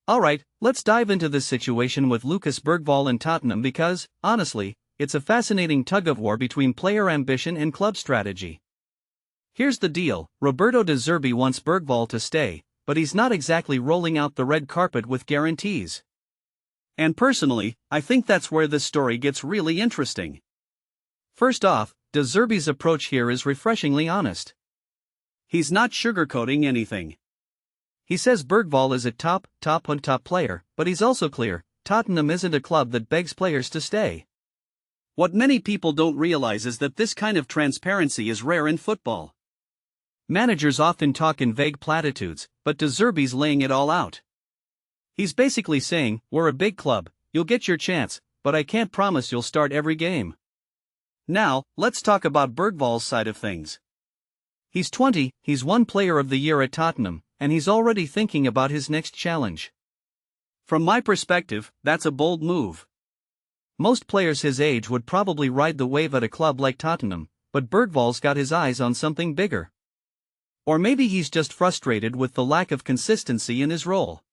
Alright, let's dive into this situation with Lucas Bergvall and Tottenham because, honestly, it's a fascinating tug-of-war between player ambition and club strategy. Here's the deal, Roberto De Zerbi wants Bergvall to stay, but he's not exactly rolling out the red carpet with guarantees. And personally, I think that's where this story gets really interesting. First off, De Zerbi's approach here is refreshingly honest. He's not sugarcoating anything. He says Bergvall is a top player, but he's also clear, Tottenham isn't a club that begs players to stay. What many people don't realize is that this kind of transparency is rare in football. Managers often talk in vague platitudes, but De Zerbi's laying it all out. He's basically saying, we're a big club, you'll get your chance, but I can't promise you'll start every game. Now, let's talk about Bergvall's side of things. He's 20, he's won Player of the Year at Tottenham, and he's already thinking about his next challenge. From my perspective, that's a bold move. Most players his age would probably ride the wave at a club like Tottenham, but Bergvall's got his eyes on something bigger. Or maybe he's just frustrated with the lack of consistency in his role.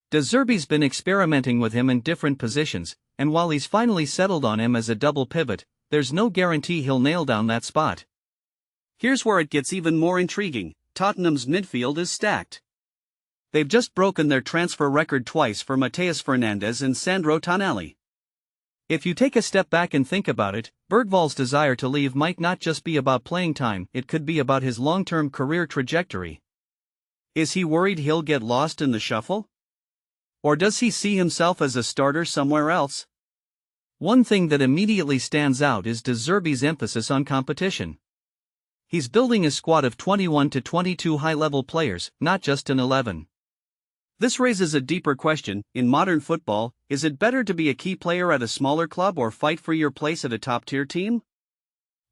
De Zerbi's been experimenting with him in different positions, and while he's finally settled on him as a double pivot, there's no guarantee he'll nail down that spot. Here's where it gets even more intriguing. Tottenham's midfield is stacked. They've just broken their transfer record twice for Matheus Fernandes and Sandro Tonali. If you take a step back and think about it, Bergvall's desire to leave might not just be about playing time, it could be about his long-term career trajectory. Is he worried he'll get lost in the shuffle? Or does he see himself as a starter somewhere else? One thing that immediately stands out is De Zerbi's emphasis on competition. He's building a squad of 21 to 22 high-level players, not just an 11. This raises a deeper question. In modern football, is it better to be a key player at a smaller club or fight for your place at a top-tier team?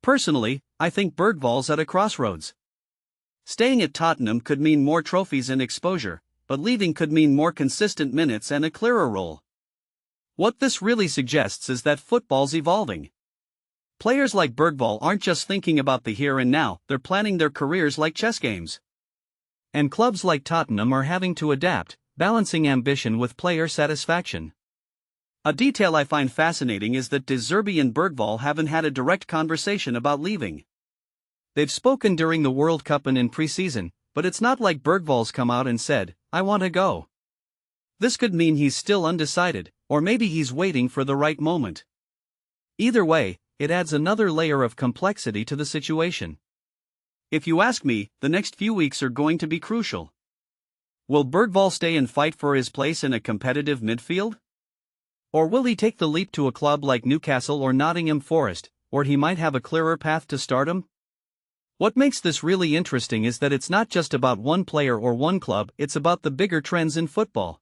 Personally, I think Bergvall's at a crossroads. Staying at Tottenham could mean more trophies and exposure, but leaving could mean more consistent minutes and a clearer role. What this really suggests is that football's evolving. Players like Bergvall aren't just thinking about the here and now, they're planning their careers like chess games. And clubs like Tottenham are having to adapt, balancing ambition with player satisfaction. A detail I find fascinating is that De Zerbi and Bergvall haven't had a direct conversation about leaving. They've spoken during the World Cup and in pre-season, but it's not like Bergvall's come out and said, I want to go. This could mean he's still undecided, or maybe he's waiting for the right moment. Either way, it adds another layer of complexity to the situation. If you ask me, the next few weeks are going to be crucial. Will Bergvall stay and fight for his place in a competitive midfield? Or will he take the leap to a club like Newcastle or Nottingham Forest, where he might have a clearer path to stardom? What makes this really interesting is that it's not just about one player or one club, it's about the bigger trends in football.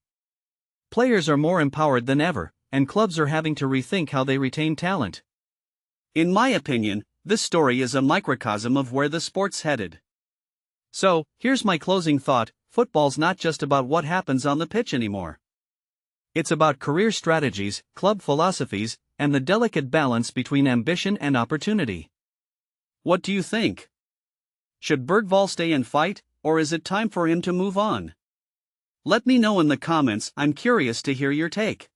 Players are more empowered than ever, and clubs are having to rethink how they retain talent. In my opinion, this story is a microcosm of where the sport's headed. So, here's my closing thought, football's not just about what happens on the pitch anymore. It's about career strategies, club philosophies, and the delicate balance between ambition and opportunity. What do you think? Should Bergvall stay and fight, or is it time for him to move on? Let me know in the comments, I'm curious to hear your take.